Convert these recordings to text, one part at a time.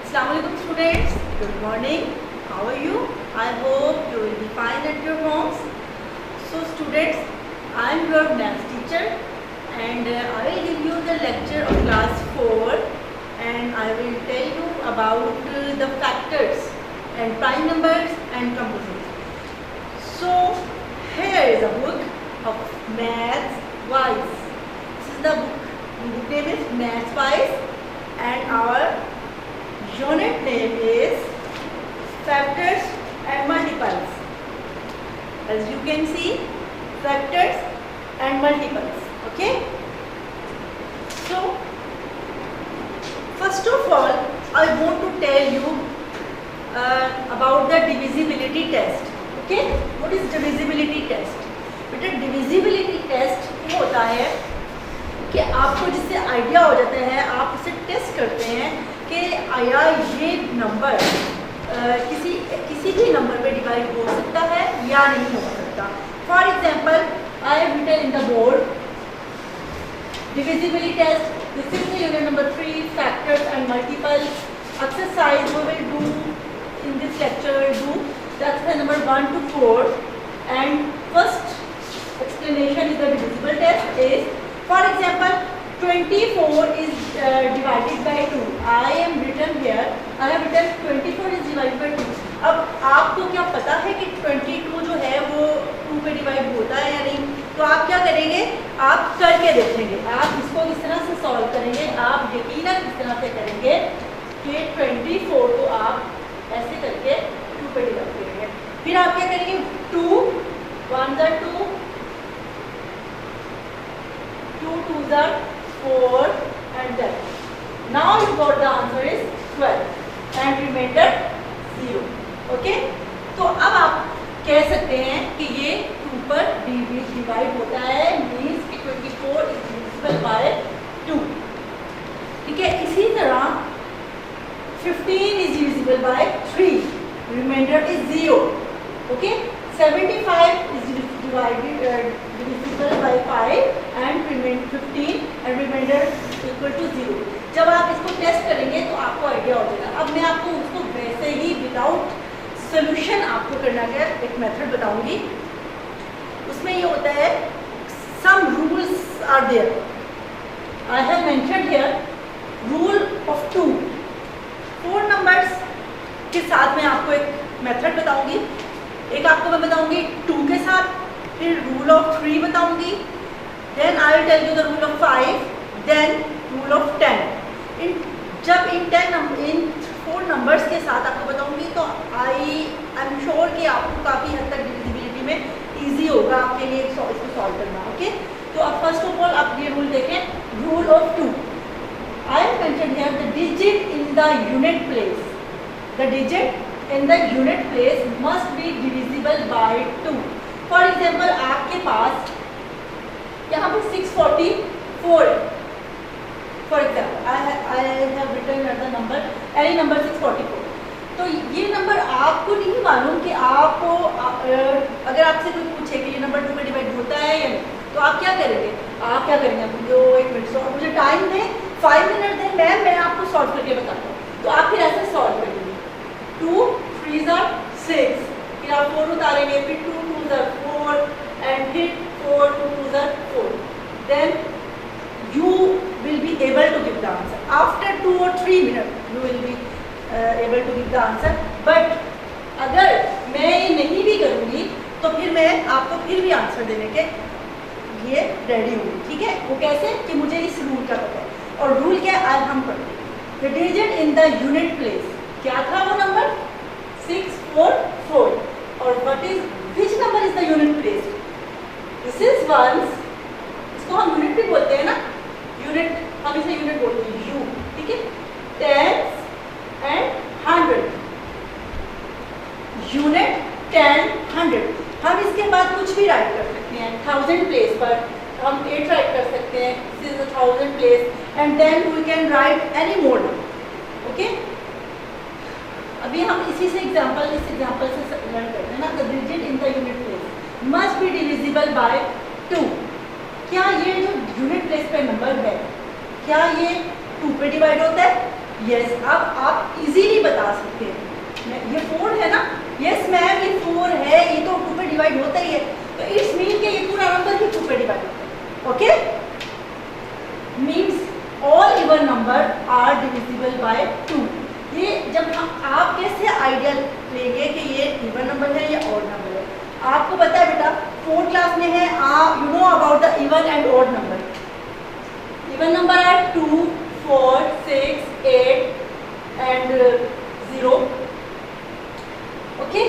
Assalamualaikum students, good morning. How are you? I hope you will be fine at your homes. So students, I am your maths teacher and I will give you the lecture of class 4 and I will tell you about the factors and prime numbers and composites. So here is a book of Maths Wise. This is the book name is Maths Wise and our unit name is factors and multiples. As you can see, factors and multiples. Okay. So first of all, I want to tell you about the divisibility test. Okay. What is divisibility test? बेटा divisibility test ये होता है कि आपको जिससे idea हो जाता है, आप इसे टेस्ट करते हैं कि आया ये नंबर किसी भी नंबर पे डिवाइड हो सकता है या नहीं हो सकता. For example, I have written in the board divisibility test. This is the unit number 3, factors and multiples. Exercise we will do in this lecture. Do the exercise number 1 to 4. And first explanation is the divisible test is, for example, 24 is divided by 2. I am written here. I have written 24 is divided by 2. अब आपको क्या पता है कि 22 जो है वो 2 पे डिवाइड होता है या नहीं? तो आप क्या करेंगे? आप करके देखेंगे. आप इसको किस तरह से सॉल्व करेंगे? आप यकीनन इस तरह से करेंगे कि 24 को आप ऐसे करके 2 पे डिवाइड करेंगे. फिर आप क्या करेंगे? 2 1 are 2, 2 2s are 4 and then now you got the answer is 12 and remainder 0. Okay. तो अब आप कह सकते हैं कि ये 2 पर डिवाइड होता है, मीन्स कि 24 is divisible by 2. ठीक है. इसी तरह 15 is divisible by 3, remainder is 0. Okay. 75 is divisible by 5 and remain 15 and remainder equal to 0. जब आप इसको टेस्ट करेंगे तो आपको आइडिया हो जाएगा. अब मैं आपको उसको वैसे ही विदाउट सोल्यूशन आपको करना का एक मेथड बताऊंगी. उसमें ये होता है, some rules are there. I have mentioned here rule of 2. 4 numbers के साथ मैं आपको एक मेथड बताऊंगी. एक आपको मैं बताऊंगी 2 के साथ, फिर रूल ऑफ 3 बताऊंगी, then I will tell you the rule of 5, then rule of 10. जब इन 4 नंबर्स के साथ आपको बताऊंगी तो आई एम श्योर कि आपको काफ़ी हद तक डिविजिबिलिटी में इजी होगा आपके लिए इसको सॉल्व करना. ओके. तो अब फर्स्ट ऑफ ऑल आप ये रूल देखें. Rule of 2, I have mentioned here the digit in the unit place. The digit in the unit place must be divisible by 2. For example, आपके पास यहाँ पे 644 है. For example, I have written the number, any number 644. तो ये number आपको नहीं मालूम कि आपको अगर आपसे कोई पूछे कि ये नंबर 2 पे डिवाइड होता है या नहीं, तो आप क्या करेंगे? आप क्या करेंगे? जो 1 मिनट मुझे टाइम दें, 5 मिनट दें, मैं आपको सॉल्व करके बताता हूँ. तो आप फिर ऐसे सॉल्व करेंगे. 2 3s are 6, फिर आप 4 उतारेंगे, फिर 2 2s are 4 and फिर 4 2 2s are 4. Then you will be able to give the answer. After 2 or 3 minutes you will be able to give the answer. But अगर मैं ये नहीं भी करूँगी तो फिर मैं आपको फिर भी आंसर देने के लिए रेडी हूँ. ठीक है. वो कैसे? कि मुझे इस रूल का पता है. और रूल क्या है आज हम पढ़ते हैं. The digit in the unit place. क्या था वो नंबर? 644. और what is which number is the unit place? This is ones. इसको हम यूनिट भी बोलते हैं ना. यूनिट, हम इसे यूनिट बोलते हैं यू. ठीक है. Tens and 100. यूनिट 10 100. हम इसके बाद कुछ भी राइट कर सकते हैं. 1000 प्लेस पर हम 8 राइट कर सकते हैं. This is 1000 place and then we can write any more. Okay. अभी हम इस एग्जांपल से लर्न करते हैं ना. The digit in the unit place must be divisible by 2. क्या ये जो यूनिट प्लेस पे नंबर है, क्या ये 2 पे डिवाइड होता है? यस. अब आप इजी डिवाइड होता ही है, तो इट्स मीन कि ये पूरा नंबर ही 2 पे डिवाइड होता है। Okay, means all even number are divisible by 2। ये जब आप कैसे आइडिया लेंगे कि ये इवन नंबर है या ऑड नंबर है? आपको पता है बेटा 4th क्लास में है, you know about the even and odd number. Even number are 2, 4, 6, 8 and 0। Okay,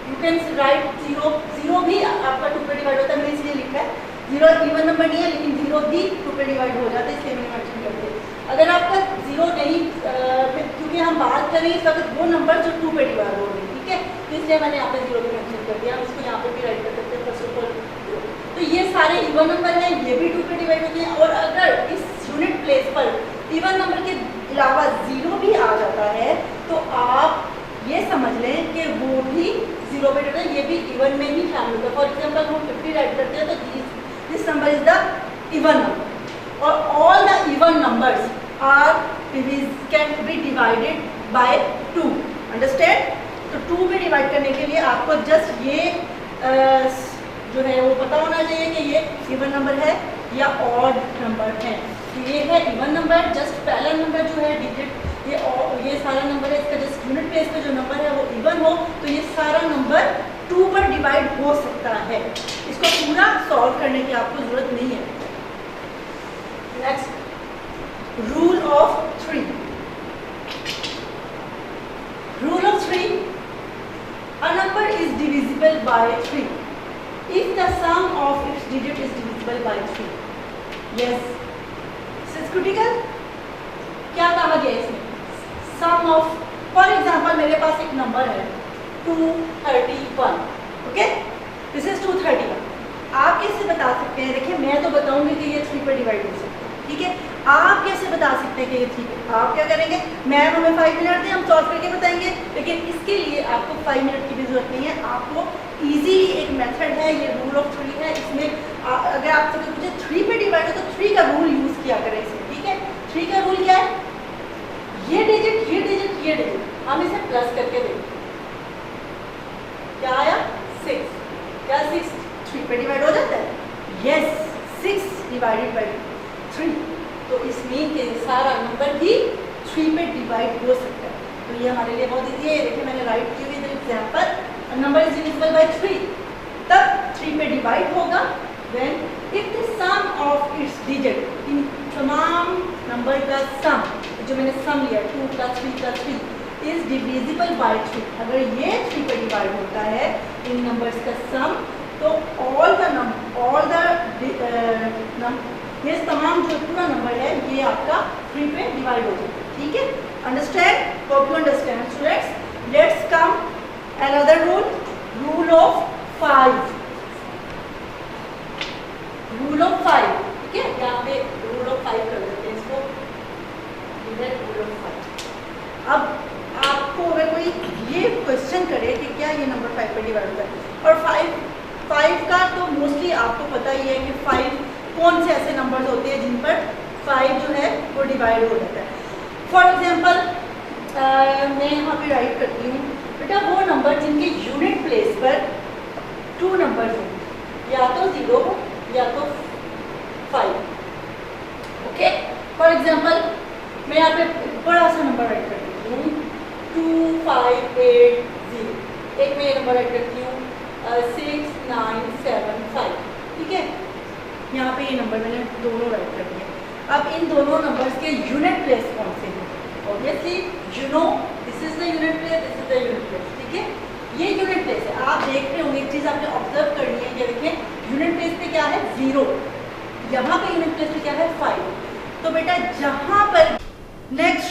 you can write 0। 0 भी आपका 2 पे डिवाइड होता है, मैंने इसलिए लिखा है। 0 इवन नंबर नहीं है, लेकिन 0 भी 2 पे डिवाइड हो जाता है, इसलिए मैंने मेंशन कर दिया। अगर आपका 0 नहीं, क्योंकि हम बात करें इस वक्त वो नंबर जो 2 पे डिवाइड हो रहे हैं, ठीक है, तो इसलिए मैंने यहाँ पे 0 भी मेंशन कर दिया। हम इसको यहाँ पे भी राइट कर सकते हैं फर्स्ट ऑफ ऑल। तो ये सारे इवन नंबर हैं, ये भी 2 पे डिवाइड होते हैं। और अगर इस यूनिट प्लेस पर इवन नंबर के अलावा 0 भी आ जाता है तो आप ये समझ लें कि वो भी 0 पे डिवाइड है, ये भी इवन में ही शामिल होगा। फॉर एग्जाम्पल हम 50 राइट करते हैं तो this number is the even number. और all the even numbers are can be divided by 2। Understand? तो 2 में डिवाइड करने के लिए आपको जस्ट ये जो है वो पता होना चाहिए कि ये इवन नंबर है या ऑड नंबर है। तो ये है इवन नंबर, जस्ट पहला नंबर जो है डिजिट, ये सारा नंबर है, इसका जस्ट यूनिट प्लेस पे जो नंबर है वो इवन हो तो ये सारा नंबर 2 पर डिवाइड हो सकता है। इसको पूरा सॉल्व करने की आपको जरूरत नहीं है। Next, rule of 3। Rule of 3, a number is divisible by 3 if the sum of its digit is divisible by 3. Yes, this is critical. क्या कहा गया इसमें? सम ऑफ, फॉर एग्जाम्पल मेरे पास एक नंबर है 231। Okay, this is 231। आप कैसे बता सकते हैं? देखिए मैं तो बताऊंगी कि ये 3 पर डिवाइड हो सकता है, ठीक है। आप कैसे बता सकते हैं कि ये 3 पे? आप क्या करेंगे? मैम हमें 5 मिनट दें, हम सॉल्व करके बताएंगे, लेकिन इसके लिए आपको 5 मिनट की भी जरूरत नहीं है। आपको इजीली एक मेथड है, ये रूल ऑफ 3 है। इसमें अगर आप सबसे पूछे 3 पे डिवाइड हो तो 3 का रूल यूज किया करें इसमें, ठीक है। 3 का रूल क्या है? ये डिजिट, ये डिजिट, ये डिजिट, हम इसे प्लस करके देखें, क्या आया? 6। क्या 6 3 पे डिवाइड हो जाता है? Yes, 6 divided by 3। तो इस मीन के सारा नंबर भी 3 पे डिवाइड हो सकता है। तो ये हमारे लिए बहुत ईजी है। देखिए मैंने राइट की हुई example, number is divisible by 3, तब 3 पे डिवाइड होगा when if the sum of its digit, इन तमाम नंबर का सम, जो मैंने सम लिया 2 + 3 + 3 इज डिविजिबल बाय 3। अगर ये 3 पे डिवाइड होता है इन नंबर्स का सम, तो ऑल द ये तमाम जो पूरा नंबर है ये आपका 3 पे डिवाइड हो जाता है, ठीक है। Understand? Hope you understand students. Let's come another rule, rule of 5। Rule of 5, ठीक है, यहाँ पे रूल ऑफ 5 कर देते हैं इसको, रूल ऑफ 5। अब आपको अगर कोई ये क्वेश्चन करे कि क्या ये नंबर 5 पे डिवाइड होता है, और 5 का तो मोस्टली आपको पता ही है कि 5 कौन से ऐसे नंबर्स होते हैं जिन पर 5 जो है वो डिवाइड हो जाता है। फॉर एग्जाम्पल मैं यहाँ पे राइट करती हूँ बेटा वो नंबर जिनके यूनिट प्लेस पर 2 नंबर्स हों, या तो 0 हो या तो 5। ओके, फॉर एग्जाम्पल मैं यहाँ पे बड़ा सा नंबर राइट करती हूँ 2580। एक मैं नंबर राइट करती हूँ 6975, ठीक है। यहाँ पे ये नंबर मैंने दोनों राइट कर दिए। अब इन दोनों नंबर्स के यूनिट प्लेस कौन से हैं? Obviously you know this is the unit place, this is the unit place, ठीक है। ये यूनिट प्लेस है, आप देख रहे होंगे एक चीज़ आपने ऑब्जर्व करनी है, क्या देखिए यूनिट प्लेस पे क्या है 0, यहाँ पे यूनिट प्लेस पे क्या है 5। तो बेटा जहाँ पर next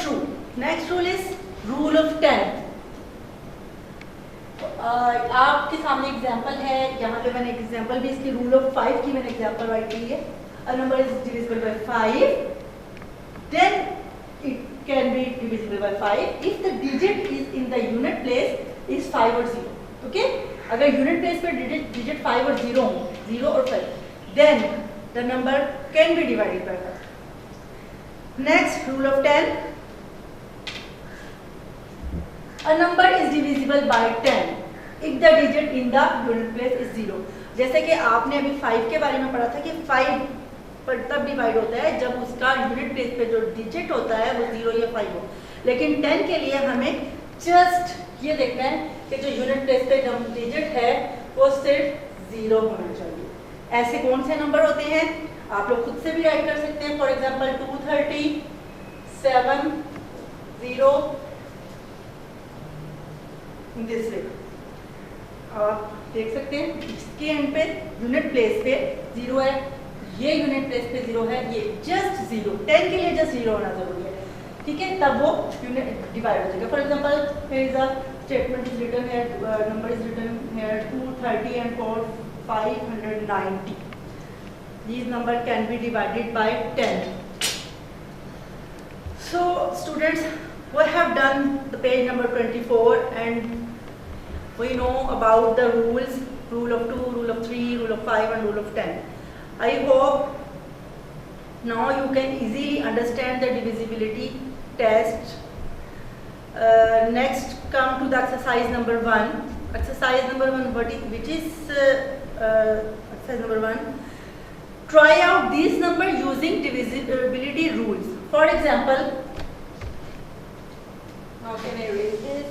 rule is rule of 10। आपके सामने एग्जांपल है, यहाँ पे मैंने एग्जांपल भी इसकी रूल ऑफ 5 की मैंने एग्जांपल राइट की है। A number is divisible by 5, then it can be divisible by 5 if the digit is in the unit place is 5 और 0। ओके, अगर यूनिट प्लेस पर डिजिट 5 और 0 हो, 0 और 5, then the number can be divided by 5। Next rule of 10, a number is divisible by 10 if the digit in the unit place is 0। जैसे कि आपने अभी 5 के बारे में पढ़ा था कि 5 पर तब डिवाइड होता है जब उसका यूनिट प्लेस पे जो डिजिट होता है वो 0 या 5 हो, लेकिन 10 के लिए हमें जस्ट ये देखना है कि जो यूनिट प्लेस पे जो डिजिट है वो सिर्फ 0 होना चाहिए। ऐसे कौन से नंबर होते हैं आप लोग खुद से भी राइट कर सकते हैं। फॉर एग्जांपल 230 7 0 दिस वे आप देख सकते हैं इसके एंड पे यूनिट प्लेस पे 0 है, ये यूनिट प्लेस पे 0 है, ये जस्ट 0। 10 के लिए जस्ट 0 होना जरूरी है, ठीक है, तब वो यूनिट डिवाइड हो जाएगा। For example here is a statement is written here, number is written here 230 and 590। These number can be divided by 10. So students, we have done the page number 24 and we know about the rules, rule of 2, rule of 3, rule of 5 and rule of 10. I hope now you can easily understand the divisibility test. Next come to the exercise number 1. Exercise number 1 which is exercise number 1. Try out these numbers using divisibility rules. For example, how can I erase this?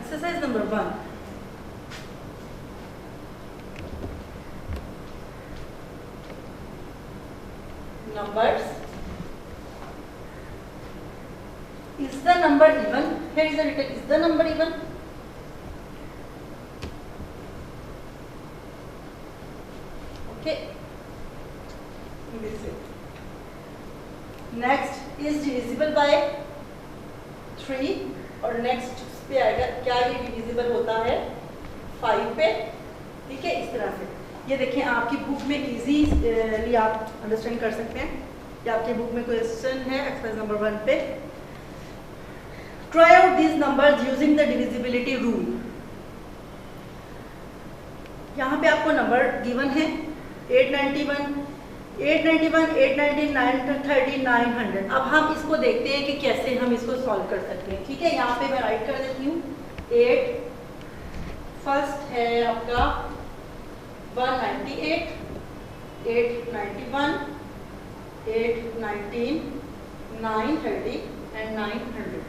Exercise number 1. Numbers. Is the number even? Here is a written, is the number even? Okay. This way. Next is divisible by 3 और next पे आएगा क्या ये divisible होता है 5 पे, ठीक है, इस तरह से। ये देखें आपकी बुक में इजीली आप अंडरस्टैंड कर सकते हैं। ये आपकी बुक में क्वेश्चन है एक्सरसाइज नंबर 1 पे। Try out these numbers using the divisibility rule. यहाँ पे आपको नंबर गिवन है 891, 890, 930, 900। अब हम इसको देखते हैं कि कैसे हम इसको सॉल्व कर सकते हैं, ठीक है। यहाँ पे मैं राइट कर देती हूँ 8 फर्स्ट है आपका 198, 891, 819, 930 and 900।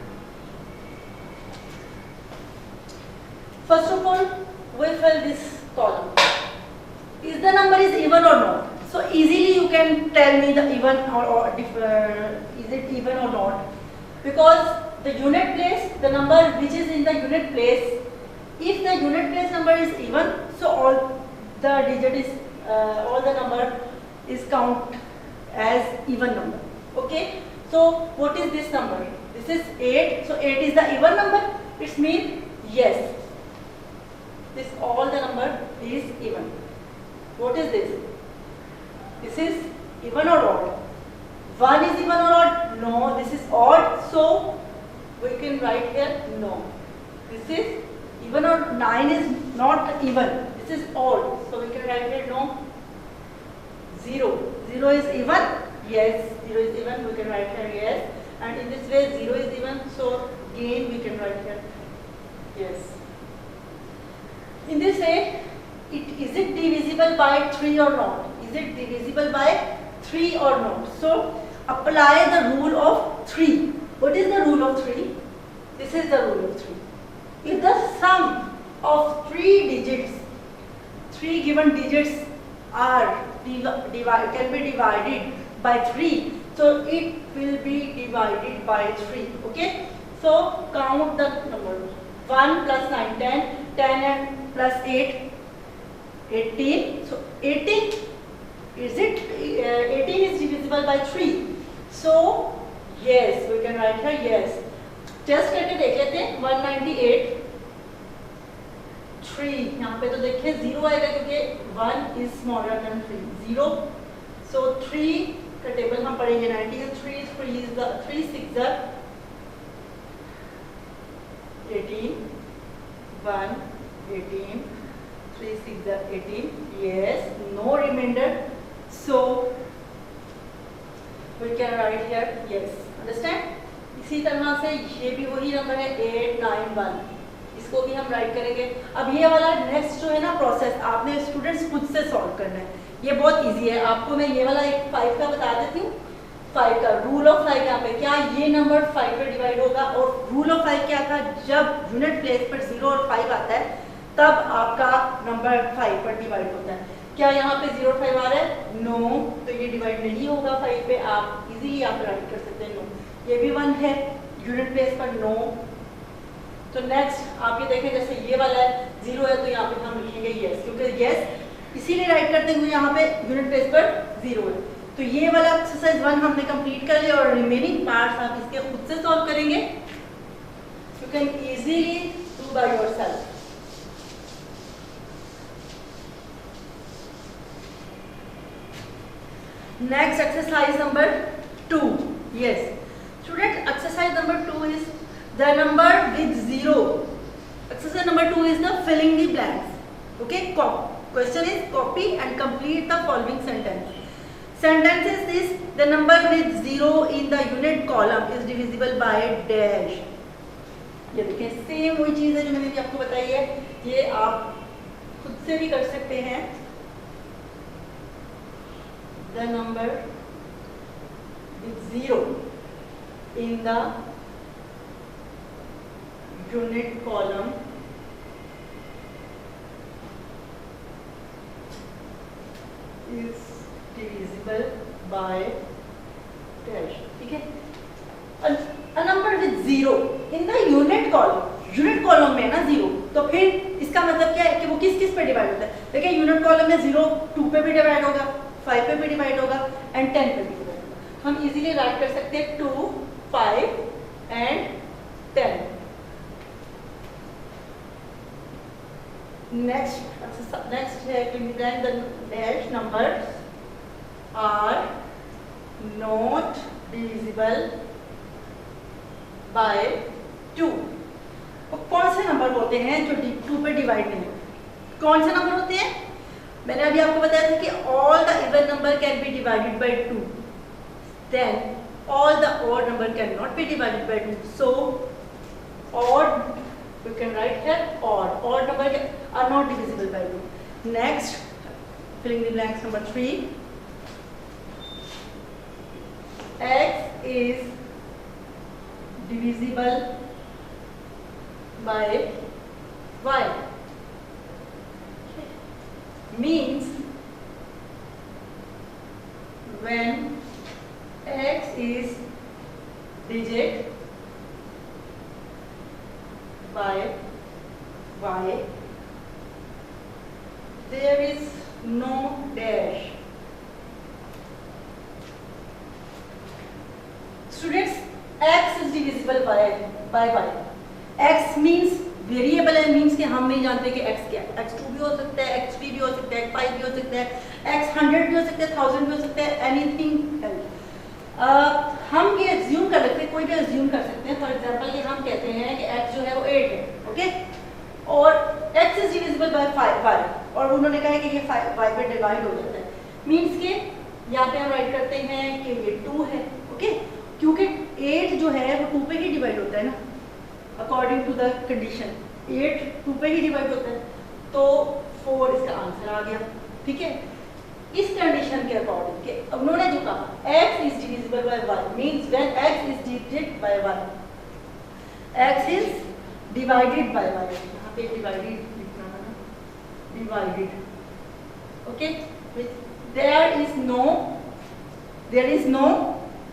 First of all, we fill this column. Is the number is even or not? So easily you can tell me the even or is it even or not? Because the unit place, the number which is in the unit place, if the unit place number is even, so all the digit is all the number is count as even number. Okay. So what is this number? This is 8. So 8 is the even number. It means yes. This all the number is even. What is this? This is even or odd? 1 is even or odd? No, this is odd. So we can write here no. This is even or 9 is not even. This is odd. So we can write here no. 0. 0 is even? Yes. 0 is even. We can write here yes. And in this way 0 is even. So again we can write here yes. In this way, is it divisible by 3 or not? Is it divisible by 3 or not? So apply the rule of 3. What is the rule of 3? This is the rule of 3. If the sum of 3 digits, 3 given digits are can be divided by 3, so it will be divided by 3. Okay? So count the number. 1 plus 9, 10, 10 and plus 8, 18. So 18, is it 18 is divisible by 3? So yes, we can write here yes. Just करके देख लेते हैं 198, 3 यहाँ पे तो देखिए 0 आएगा क्योंकि 1 is smaller than 3, 0. So 3 का टेबल हम पढ़ेंगे 90 is 3, 3 is the 3 6 are 18, 1, 18, 3 6 are 18, yes, no remainder, so we can write here yes. Understand? इसी तरह से ये भी वही नंबर है 891, इसको भी हम राइट करेंगे। अब ये वाला नेक्स्ट जो है ना प्रोसेस, आपने स्टूडेंट्स खुद से सॉल्व करना है। ये बहुत इजी है। आपको मैं ये वाला एक 5 का बता देती हूँ। 5 का रूल ऑफ 5 यहाँ पे क्या, ये नंबर 5 पे डिवाइड होगा। और रूल ऑफ 5 क्या था, जब यूनिट प्लेस पर 0 और 5 आता है तब आपका नंबर 5 पर डिवाइड होता है। क्या यहाँ पे 0 और 5 आ रहा है? नो, तो ये डिवाइड नहीं होगा 5 पे। आप इजीली यहाँ पे राइट कर सकते हैं नो। ये भी 1 है, यूनिट प्लेस पर नो। तो नेक्स्ट आप ये देखें, जैसे ये वाला है 0 है तो यहाँ पे हम लिखेंगे यस, क्योंकि यस इसीलिए राइट करते हैं यहाँ पे यूनिट प्लेस पर 0 है। तो ये वाला एक्सरसाइज 1 हमने कंप्लीट कर लिया और रिमेनिंग पार्ट्स आप इसके खुद से सॉल्व करेंगे। You can easily do by yourself. Next exercise number 2. Yes, student, exercise number 2 is the number with 0. Exercise number 2 is the filling the blanks. Okay, question is copy and complete the following sentence. Sentence is this: the number with 0 in the unit column is divisible by dash. ये देखिए same वही चीज है जो मैंने भी आपको बताई है, ये आप खुद से भी कर सकते हैं। The number with 0 in the unit column is divisible by dash. ठीक है, a number with 0 in the unit column, unit column में है ना 0, तो फिर इसका मतलब क्या है कि वो किस किस पे डिवाइड होता है। देखिए यूनिट कॉलम में 0 2 पे भी डिवाइड होगा, 5 पे भी डिवाइड होगा एंड 10 पे भी डिवाइड होगा। हम इजीली राइट कर सकते हैं 2, 5 एंड 10। नेक्स्ट है then the dash numbers are not divisible by 2। कौन से नंबर होते हैं जो 2 पे डिवाइड नहीं होते? कौन से नंबर होते हैं? मैंने अभी आपको बताया था कि all the even number can be divided by 2, then all the odd number cannot be divided by 2. So odd, you can write here odd number are not divisible by 2. Next, filling the blanks number 3, x is divisible by y. Means when x is digit by y, there is no dash. Students, x is divisible by y. x means variable है, means कि हम नहीं जानते कि x क्या है। x2 भी हो सकता है, x3 भी हो सकता है, x5 भी हो सकता है, x100 भी हो सकता है, 1000 भी हो सकता है, एनीथिंग एल्स। हम ये एज्यूम कर सकते हैं, कोई भी एज्यूम कर सकते हैं। फॉर एग्जांपल कि हम कहते हैं कि x जो है वो 8 है, ओके, और x इज डिविजिबल बाय 5 और उन्होंने कहा है कि ये 5 पे डिवाइड हो जाता है। मीन्स कि यहाँ पे हम राइट करते हैं कि ये 2 है, ओके, क्योंकि 8 जो है वो 2 पे ही डिवाइड होता है ना, अकॉर्डिंग टू द कंडीशन 8 2 पे ही डिवाइड होता है, तो 4 इसका आंसर आ गया। ठीक है, इस कंडीशन के अकॉर्डिंग के उन्होंने जो कहा x is divisible by y means when x is divided by y, x is divided by y, यहाँ पे डिवाइडेड लिखना है ना, divided, okay, there is no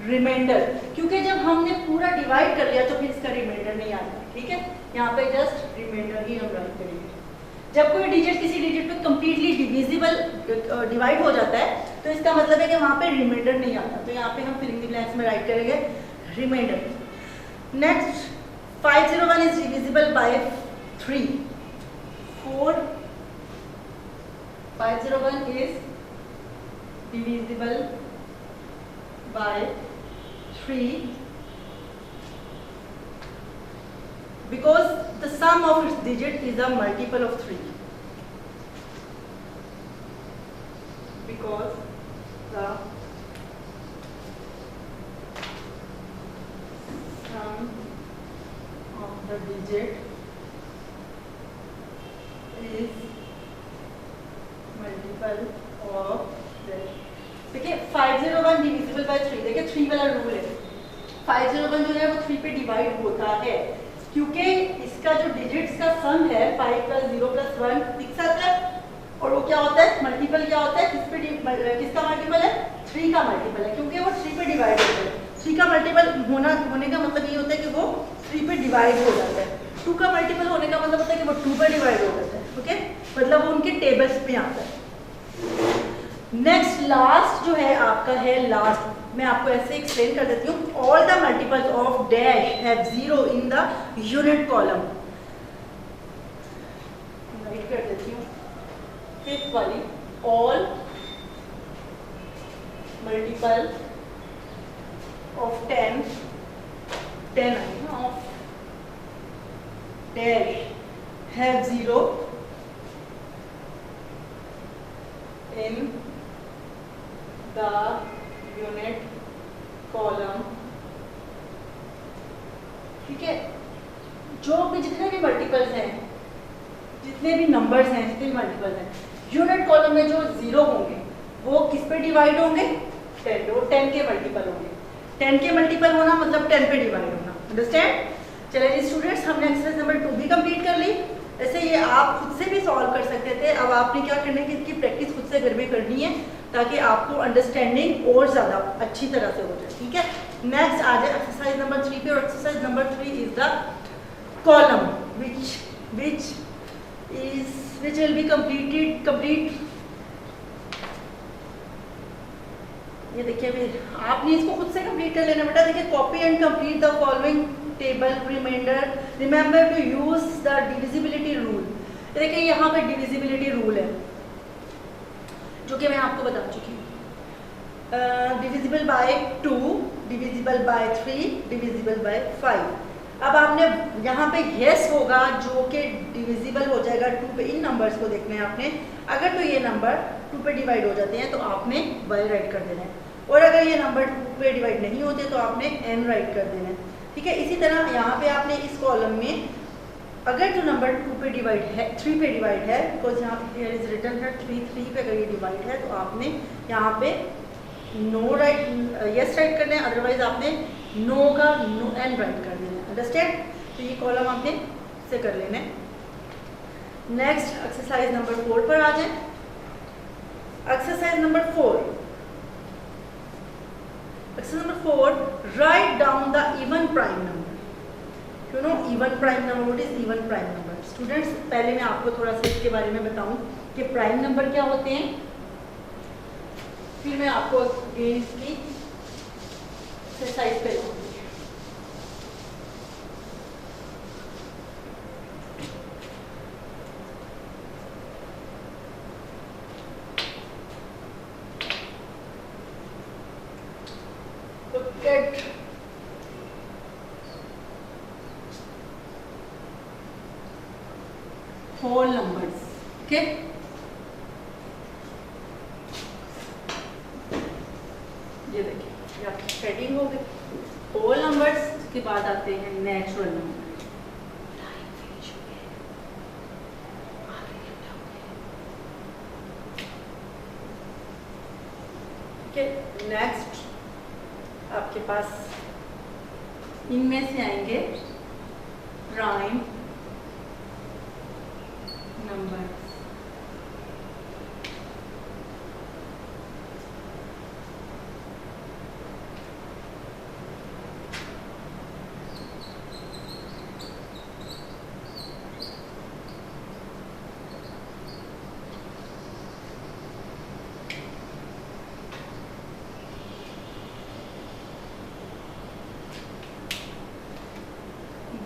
reminder, क्योंकि जब हमने पूरा डिवाइड कर लिया तो फिर इसका रिमाइंडर नहीं आता। ठीक है, यहाँ पे जस्ट रिमाइंडर ही हम राइट करेंगे। जब कोई डिजिट किसी डिजिट पे कंप्लीटली डिविजिबल डिवाइड हो जाता है तो इसका मतलब है कि वहाँ पे रिमाइंडर नहीं आता, तो यहाँ पे हम फिलिंग द ब्लैंक्स में राइट करेंगे reminder. Next, 501 is divisible by 3, 4, 501 is divisible by 3 because the sum of its digit is a multiple of 3, because the the digit is multiple of dash. देखिए 501 divisible by 3, देखिए 3 वाला rule है। 501 जो है वो 3 पे डिवाइड होता है, क्योंकि इसका जो डिजिट्स का सम है 5 + 0 + 1 6 आता है, और वो क्या होता है, मल्टीपल क्या होता है, किसका मल्टीपल है, 3 का मल्टीपल है, क्योंकि वो 3 पे डिवाइड होता है। 3 का मल्टीपल होने का मतलब ये होता है कि वो 3 पे डिवाइड हो जाता है। 2 का मल्टीपल होने का मतलब होता है कि वो 2 पे डिवाइड हो जाता है। ओके, मतलब वो उनके टेबल्स पे आता है। नेक्स्ट लास्ट जो है आपका है लास्ट, मैं आपको ऐसे एक्सप्लेन कर देती हूँ। All the multiples of dash have 0 in the unit column. Right कर देती हूँ फिफ्थ वाली, all multiple of 10 of dash have 0 in the unit column। ठीक है, जो भी जितने भी मल्टीपल्स हैं, जितने भी नंबर्स हैं, जितने भी मल्टीपल्स हैं, यूनिट कॉलम में जो 0 होंगे वो किस पे डिवाइड होंगे, 10 पे। वो 10 के मल्टीपल होंगे। 10 के मल्टीपल होना मतलब 10 पे डिवाइड होना। अंडरस्टैंड? चलिए जी स्टूडेंट्स, हमने एक्सरसाइज नंबर 2 भी कंप्लीट कर ली। ऐसे ये आप खुद से भी सॉल्व कर सकते थे। अब आपने क्या करना है कि इसकी प्रैक्टिस खुद से घर में करनी है, ताकि आपको अंडरस्टैंडिंग और ज़्यादा अच्छी तरह से हो जाए। ठीक है, नेक्स्ट आ जाए एक्सरसाइज नंबर 3 पे। और exercise number 3 is the column which will be complete. ये देखिए, अभी आपने इसको खुद से कंप्लीट कर लेना बेटा। देखिए, copy and complete the following table, remember to use the divisibility rule. देखिए यहाँ पे डिविजिबिलिटी रूल है, जो कि मैं आपको बता चुकी हूँ। Divisible by 2, divisible by 3, divisible by 5। अब आपने यहाँ पे यस होगा जो कि डिविजिबल हो जाएगा 2 पे। इन नंबर्स को देखना है आपने। अगर तो ये नंबर 2 पे डिवाइड हो जाते हैं तो आपने y राइट कर देना है, और अगर ये नंबर 2 पे डिवाइड नहीं होते तो आपने n राइट कर देना है। ठीक है, इसी तरह यहाँ पे आपने इस कॉलम में अगर जो नंबर 2 पे डिवाइड है, 3 पे डिवाइड है, बिकॉज यहाँ हियर इज रिटन है 3 पे अगर ये डिवाइड है तो आपने यहाँ पे नो राइट, यस राइट करना है, अदरवाइज आपने नो का नो n राइट कर देना है। अंडरस्टैंड? तो ये कॉलम आपने से कर लेना है। नेक्स्ट एक्सरसाइज नंबर 4 पर आ जाए। Exercise number 4, write down the even prime number. You know even prime number, what is even prime number? Students, पहले मैं आपको थोड़ा सा इसके बारे में बताऊं कि प्राइम नंबर क्या होते हैं, फिर मैं आपको इसकी एक्सरसाइज करूंगी। whole numbers, okay? ये देखिए, ये आपकी हेडिंग हो गई whole numbers। उसके बाद आते हैं नेचुरल नंबर। ठीक है, नेक्स्ट आपके पास इनमें से आएंगे prime number.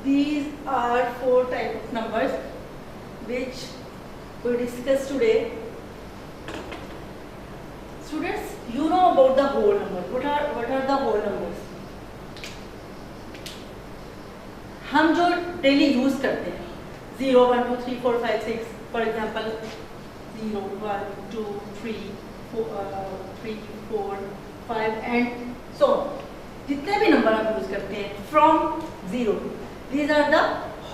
These are 4 types of numbers which we discuss today. Students, you know about the whole numbers. What are the whole numbers? हम जो डेली यूज करते हैं 0, 1, 2, 3, 4, 5, 6, फॉर एग्जाम्पल 0, 1, 2, 3, 4, 5 एंड सो जितने भी नंबर आप यूज करते हैं from 0, these are the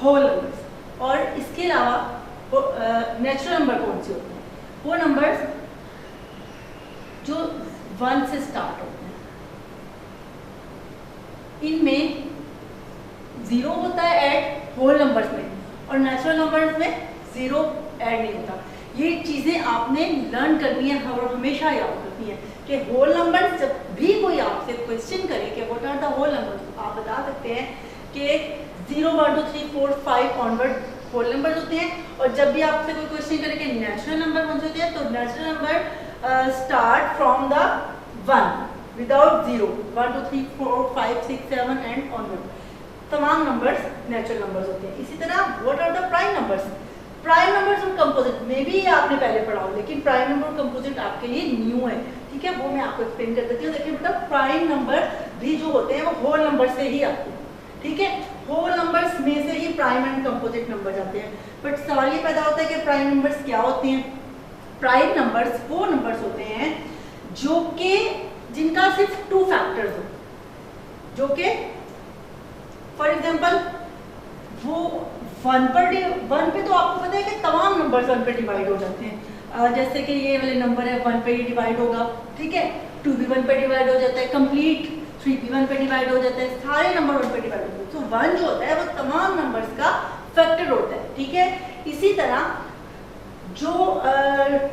whole numbers. और इसके अलावा नेचुरल नंबर कौन से होते हैं? वो नंबर्स जो 1 से स्टार्ट होते हैं, इनमें 0 होता है ऐड होल नंबर्स में, और नेचुरल नंबर्स में 0 ऐड नहीं होता। ये चीज़ें आपने लर्न करनी है और हमेशा याद रखनी है कि होल नंबर्स, जब भी कोई आपसे क्वेश्चन करे कि what are the whole numbers, आप बता सकते हैं कि 0 1 2 3 4 5 ऑनवर्ड होल नंबर्स होते हैं। और जब भी आपसे कोई क्वेश्चन करे कि नेचुरल नंबर कौन से होते हैं, तो natural number start from the 1 without 0 1 2 3 4 5 6 7 and onward, तमाम नंबर्स नेचुरल नंबर्स होते हैं। इसी तरह what are the prime numbers? Prime numbers और कंपोजिट में भी आपने पहले पढ़ा हो, लेकिन प्राइम नंबर और कंपोजिट आपके लिए न्यू है, ठीक है, वो मैं आपको एक्सप्लेन कर देती हूँ। देखिए बेटा, प्राइम नंबर भी जो होते हैं वो होल नंबर से ही आते हैं, ठीक है, होल नंबर्स में से ही प्राइम एंड कंपोजिट नंबर जाते हैं। बट सवाल ये पैदा होता है कि प्राइम नंबर्स क्या होते हैं? प्राइम नंबर्स वो नंबर्स होते हैं जो कि जिनका सिर्फ 2 फैक्टर्स हो, जो कि फॉर एग्जाम्पल वो 1 पे तो आपको पता है कि तमाम नंबर्स 1 पे डिवाइड हो जाते हैं। जैसे कि ये वाले नंबर है 1 पे ही डिवाइड होगा, ठीक है, 2 भी 1 पे डिवाइड हो जाता है, कंप्लीट 3 भी 1 पे डिवाइड हो जाता है, सारे नंबर 1 पे डिवाइड होते हैं। तो 1 जो होता है वो तमाम नंबर्स का फैक्टर होता है, ठीक है। इसी तरह जो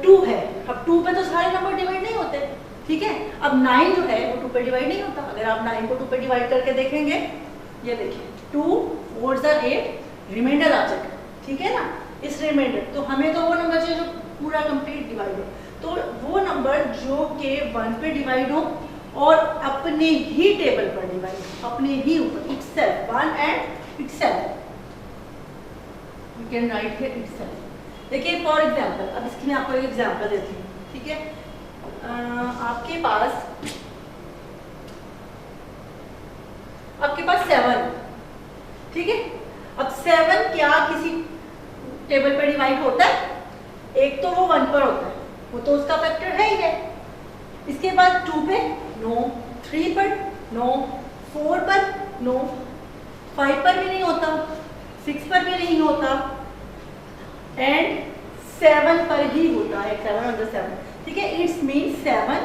2 है, अब 2 पे तो सारे नंबर डिवाइड नहीं होते, ठीक है। अब 9 जो है वो 2 पे डिवाइड नहीं होता। अगर आप 9 को 2 पे डिवाइड करके देखेंगे, ये देखिए 2 4 8 रिमाइंडर आ जाएगा, ठीक है ना, इस रिमाइंडर। तो हमें तो वो नंबर चाहिए जो पूरा कंप्लीट डिवाइड हो, तो वो नंबर जो के 1 पे डिवाइड हो और अपने ही टेबल पर डिवाइड, अपने ही ऊपर, itself 1 and itself, we can write here itself। देखिए फॉर एग्जाम्पल, अब इसकी मैं आपको एक एग्जाम्पल देती हूँ, ठीक है। आपके पास 7, ठीक है। अब 7 क्या किसी टेबल पर डिवाइड होता है? एक तो वो 1 पर होता है, वो तो उसका फैक्टर है ही है। इसके बाद 2 पे नो, 3 पर नो, 4 पर नो, 5 पर भी नहीं होता, 6 पर भी नहीं होता, एंड 7 पर ही होता है, 7 under 7, ठीक है। It's mean 7।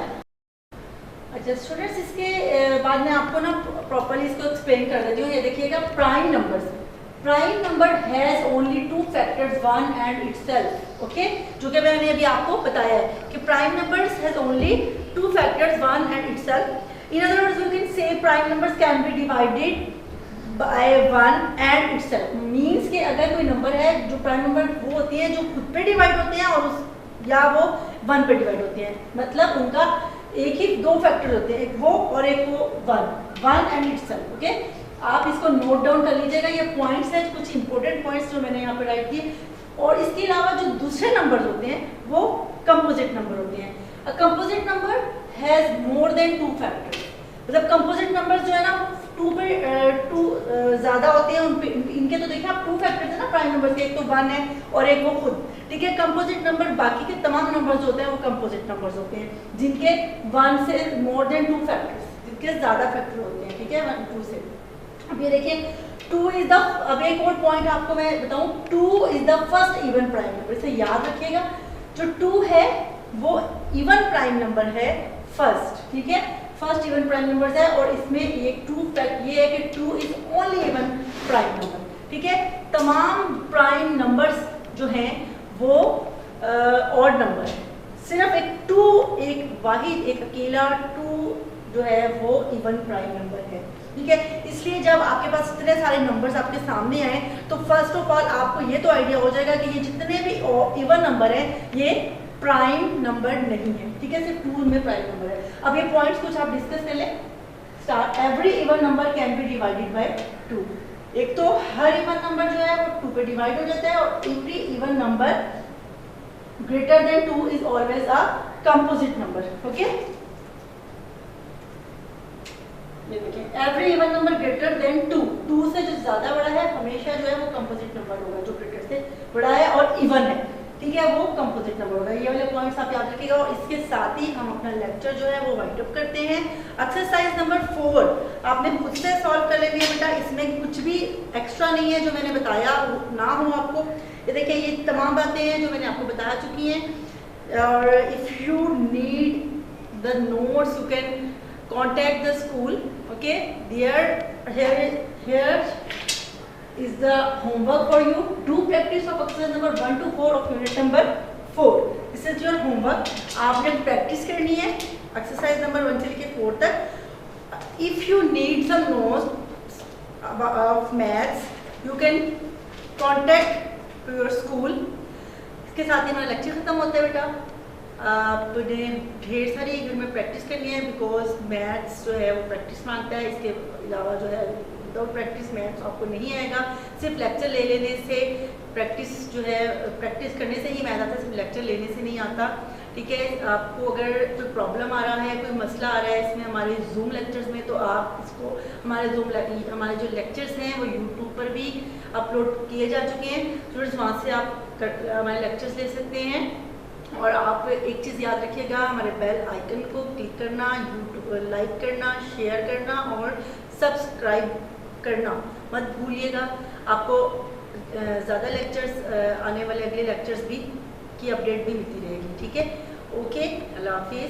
अच्छा स्टूडेंट्स, इसके बाद मैं आपको ना प्रॉपर्ली इसको एक्सप्लेन कर देती हूँ। ये देखिएगा, prime numbers, prime number has only 2 factors 1 and itself, okay, जो कि मैंने अभी आपको बताया है कि prime numbers has only 2 factors 1 and itself. In other words you can say prime numbers can be divided bye 1 and itself. Means कि अगर कोई नंबर है, जो प्राइम नंबर वो होती है जो खुद पे डिवाइड होते हैं और या वो 1 पे डिवाइड होते हैं, मतलब उनका एक ही 2 फैक्टर होते हैं, एक वो और एक वो 1 एंड इटसेल्फ, ओके। आप इसको नोट डाउन कर लीजिएगा, ये पॉइंट्स हैं, कुछ इंपॉर्टेंट पॉइंट्स जो मैंने यहाँ पे राइट किए। और इसके अलावा जो दूसरे नंबर्स होते हैं वो कंपोजिट नंबर होते हैं। A composite number has more than 2 factors, मतलब कंपोजिट नंबर्स जो है ना 2 पे 2 ज़्यादा होते हैं, उनपे इनके तो देखिए आप 2 फैक्टर्स है ना प्राइम नंबर के, एक तो 1 है और एक वो खुद, ठीक है। कंपोजिट नंबर बाकी के तमाम नंबर्स होते हैं वो कंपोजिट नंबर्स होते हैं जिनके 1 से मोर देन 2 फैक्टर्स, जिनके ज़्यादा फैक्टर होते हैं, ठीक है, 1 2 से। अब ये देखिए 2 इज द, अब एक और पॉइंट आपको मैं बताऊं, 2 is the first even prime number, इसे याद रखिएगा। जो 2 है वो इवन प्राइम नंबर है फर्स्ट, ठीक है, फर्स्ट इवन प्राइम नंबर है। और इसमें एक 2 फैक्ट ये है कि 2 is only even prime number, ठीक है। तमाम प्राइम नंबर्स जो हैं वो ऑड नंबर है, सिर्फ एक 2, एक वाहिद, एक अकेला 2 जो है वो इवन प्राइम नंबर है, ठीक है। इसलिए जब आपके पास इतने सारे नंबर्स आपके सामने आए तो फर्स्ट ऑफ ऑल आपको ये तो आइडिया हो जाएगा कि ये जितने भी इवन नंबर हैं ये प्राइम नंबर नहीं है, ठीक है, सिर्फ 2 में प्राइम नंबर है। अब ये पॉइंट्स कुछ आप डिस्कस कर लें। Start, every even number can be divided by 2। एक तो हर इवन नंबर जो है वो 2 पे डिवाइड हो जाता है, और every even number greater than 2 is always a composite number, okay. ये देखिए, every even number greater than 2 से जो ज्यादा बड़ा है हमेशा जो है वो कंपोजिट नंबर होगा, जो ग्रेटर से बड़ा है और इवन है, ठीक है, वो कंपोजिट नंबर होगा। ये वाले पॉइंट्स आप याद रखिएगा। और इसके साथ ही हम अपना लेक्चर जो है वो वाइंड अप करते हैं। एक्सरसाइज नंबर 4 आपने खुद से सॉल्व कर लेनी है बेटा। इसमें कुछ भी एक्स्ट्रा नहीं है जो मैंने बताया ना हो आपको। ये देखिए ये तमाम बातें हैं जो मैंने आपको बता चुकी हैं। और if you need the notes you can contact the school, okay. here is the homework for you. Do practice of exercise number 1 to 4 of unit number 4. This is your homework. आपने प्रैक्टिस करनी है exercise number 1 से लेकर 4 तक। If you need some notes of maths you can contact to your school. इसके साथ ही हमारा lecture ख़त्म होता है बेटा। आपने ढेर सारी घर में प्रैक्टिस करनी है, बिकॉज मैथ्स जो है वो प्रैक्टिस मांगता है। इसके अलावा जो है विदाउट प्रैक्टिस मैथ्स आपको नहीं आएगा। सिर्फ लेक्चर ले लेने से प्रैक्टिस जो है प्रैक्टिस करने से ही मैथ आता है, सिर्फ लेक्चर लेने से नहीं आता, ठीक है। आपको अगर कोई प्रॉब्लम आ रहा है, कोई मसला आ रहा है इसमें हमारे जूम लेक्चर्स में, तो आप इसको हमारे जो लेक्चर्स हैं वो यूट्यूब पर भी अपलोड किए जा चुके हैं। स्टूडेंट्स वहाँ से आप हमारे लेक्चर्स ले सकते हैं। और आप एक चीज़ याद रखिएगा, हमारे बेल आइकन को क्लिक करना, यूट्यूब लाइक करना, शेयर करना और सब्सक्राइब करना मत भूलिएगा। आपको ज़्यादा लेक्चर्स आने वाले अगले लेक्चर्स भी की अपडेट भी मिलती रहेगी, ठीक है। ओके, अल्लाह हाफिज़।